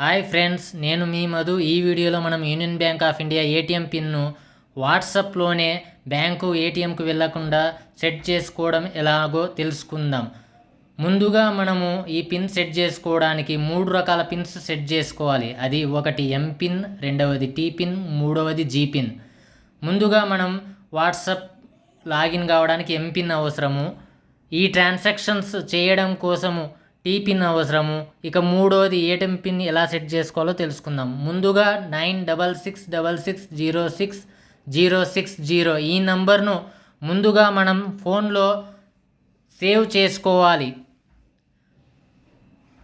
Hi friends, నేను మీ మధు. ఈ వీడియోలో మనం union bank of India ATM pin వాట్సాప్లోనే బ్యాంకు ఏటీఎంకు వెళ్లకుండా సెట్ చేసుకోవడం ఎలాగో తెలుసుకుందాం. ముందుగా మనము ఈ పిన్ సెట్ చేసుకోవడానికి 3 రకాల పిన్స్ సెట్ చేసుకోవాలి. అది ఒకటి ఎం పిన్, రెండవది టీ పిన్, మూడవది జీ పిన్. ముందుగా మనం వాట్సాప్ లాగిన్ కావడానికి ఎం పిన్ అవసరము. ఈ ట్రాన్సాక్షన్స్ చేయడం కోసము టీ పిన్ అవసరము. ఇక మూడవది ఏటీఎం పిన్ ఎలా సెట్ చేసుకోవాలో తెలుసుకుందాం. ముందుగా 9666066060 ఈ నంబర్ను ముందుగా మనం ఫోన్లో సేవ్ చేసుకోవాలి.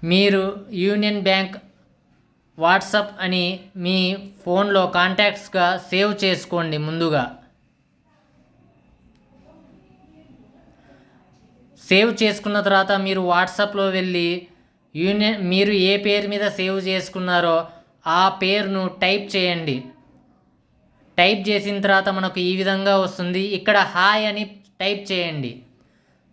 మీరు యూనియన్ బ్యాంక్ వాట్సాప్ అని మీ ఫోన్లో కాంటాక్ట్స్గా సేవ్ చేసుకోండి. ముందుగా సేవ్ చేసుకున్న తర్వాత మీరు వాట్సాప్లో వెళ్ళి మీరు ఏ పేరు మీద సేవ్ చేసుకున్నారో ఆ పేరును టైప్ చేయండి. టైప్ చేసిన తర్వాత మనకు ఈ విధంగా వస్తుంది. ఇక్కడ హాయ్ అని టైప్ చేయండి.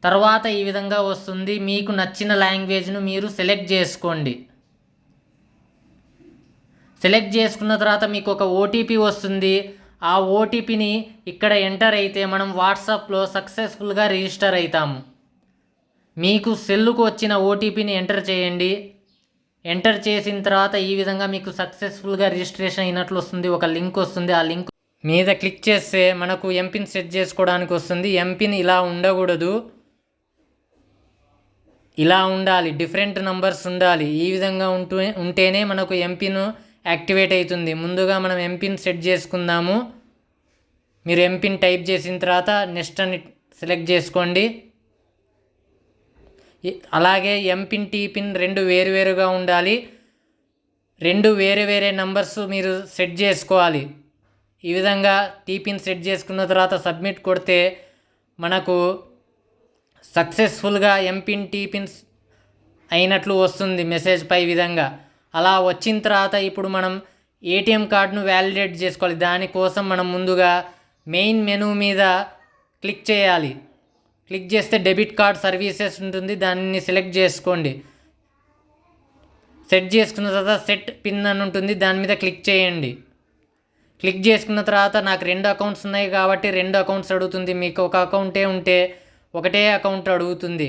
తర్వాత ఈ విధంగా వస్తుంది. మీకు నచ్చిన లాంగ్వేజ్ను మీరు సెలెక్ట్ చేసుకోండి. సెలెక్ట్ చేసుకున్న తర్వాత మీకు ఒక ఓటీపీ వస్తుంది. ఆ ఓటీపీని ఇక్కడ ఎంటర్ అయితే మనం వాట్సాప్లో సక్సెస్ఫుల్గా రిజిస్టర్ అవుతాము. మీకు సెల్లుకు వచ్చిన ఓటీపీని ఎంటర్ చేయండి. ఎంటర్ చేసిన తర్వాత ఈ విధంగా మీకు సక్సెస్ఫుల్గా రిజిస్ట్రేషన్ అయినట్లు వస్తుంది. ఒక లింక్ వస్తుంది. ఆ లింక్ మీద క్లిక్ చేస్తే మనకు ఎంపిన్ సెట్ చేసుకోవడానికి వస్తుంది. ఎంపిన్ ఇలా ఉండకూడదు, ఇలా ఉండాలి. డిఫరెంట్ నంబర్స్ ఉండాలి. ఈ విధంగా ఉంటేనే మనకు ఎంపిన్ యాక్టివేట్ అవుతుంది. ముందుగా మనం ఎంపిన్ సెట్ చేసుకుందాము. మీరు ఎంపిన్ టైప్ చేసిన తర్వాత నెక్స్ట్ అని సెలెక్ట్ చేసుకోండి. అలాగే ఎంపిన్ టీ పిన్ రెండు వేరువేరుగా ఉండాలి. రెండు వేరే నంబర్స్ మీరు సెట్ చేసుకోవాలి. ఈ విధంగా టీ పిన్ సెట్ చేసుకున్న తర్వాత సబ్మిట్ కొడితే మనకు సక్సెస్ఫుల్గా ఎంపిన్ టీ పిన్స్ అయినట్లు వస్తుంది మెసేజ్ పై విధంగా. అలా వచ్చిన తర్వాత ఇప్పుడు మనం ఏటీఎం కార్డును వ్యాలిడేట్ చేసుకోవాలి. దానికోసం మనం ముందుగా మెయిన్ మెనూ మీద క్లిక్ చేయాలి. క్లిక్ చేస్తే డెబిట్ కార్డ్ సర్వీసెస్ ఉంటుంది. దాన్ని సెలెక్ట్ చేసుకోండి. సెట్ చేసుకున్న తర్వాత సెట్ పిన్ అని ఉంటుంది. దాని మీద క్లిక్ చేయండి. క్లిక్ చేసుకున్న తర్వాత నాకు 2 అకౌంట్స్ ఉన్నాయి కాబట్టి 2 అకౌంట్స్ అడుగుతుంది. మీకు ఒక అకౌంటే ఉంటే ఒకటే అకౌంట్ అడుగుతుంది.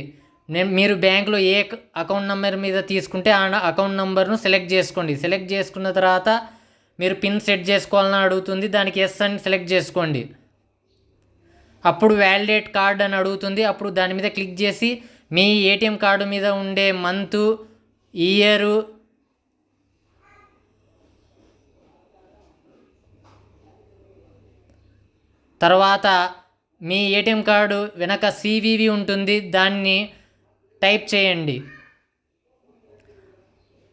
మీరు బ్యాంకులో ఏ అకౌంట్ నెంబర్ మీద తీసుకుంటే ఆ అకౌంట్ నెంబర్ను సెలెక్ట్ చేసుకోండి. సెలెక్ట్ చేసుకున్న తర్వాత మీరు పిన్ సెట్ చేసుకోవాలని అడుగుతుంది. దానికి ఎస్ అని సెలెక్ట్ చేసుకోండి. అప్పుడు వ్యాలిడేట్ కార్డ్ అని అడుగుతుంది. అప్పుడు దాని మీద క్లిక్ చేసి మీ ఏటీఎం కార్డు మీద ఉండే మంతు, ఇయరు, తర్వాత మీ ఏటీఎం కార్డు వెనక సివివి ఉంటుంది. దాన్ని టైప్ చేయండి.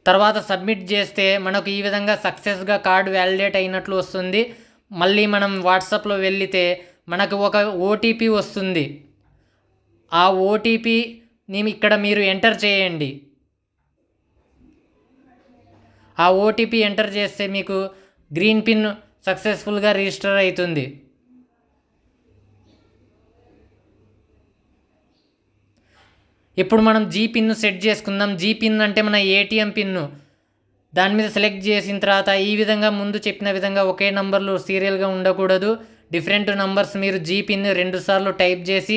తర్వాత సబ్మిట్ చేస్తే మనకు ఈ విధంగా సక్సెస్గా కార్డు వ్యాలిడేట్ అయినట్లు వస్తుంది. మళ్ళీ మనం వాట్సాప్లో వెళితే మనకు ఒక ఓటీపీ వస్తుంది. ఆ ఓటీపీని ఇక్కడ మీరు ఎంటర్ చేయండి. ఆ ఓటీపీ ఎంటర్ చేస్తే మీకు గ్రీన్ పిన్ సక్సెస్ఫుల్గా రిజిస్టర్ అవుతుంది. ఇప్పుడు మనం జీ పిన్ను సెట్ చేసుకుందాం. జీ పిన్ అంటే మన ఏటీఎం పిన్ను. దాని మీద సెలెక్ట్ చేసిన తర్వాత ఈ విధంగా ముందు చెప్పిన విధంగా ఒకే నంబర్లు సీరియల్గా ఉండకూడదు. డిఫరెంట్ నంబర్స్ మీరు జీ పిన్ 2 సార్లు టైప్ చేసి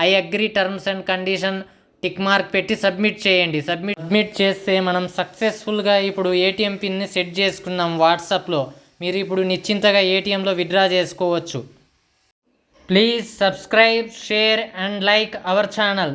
I agree terms and condition tick mark పెట్టి సబ్మిట్ చేయండి. సబ్మిట్ చేస్తే మనం సక్సెస్ఫుల్గా ఇప్పుడు ఏటీఎం పిన్ని సెట్ చేసుకున్నాం వాట్సాప్లో. మీరు ఇప్పుడు నిశ్చింతగా ఏటీఎంలో విత్డ్రా చేసుకోవచ్చు. Please subscribe, share and like our channel.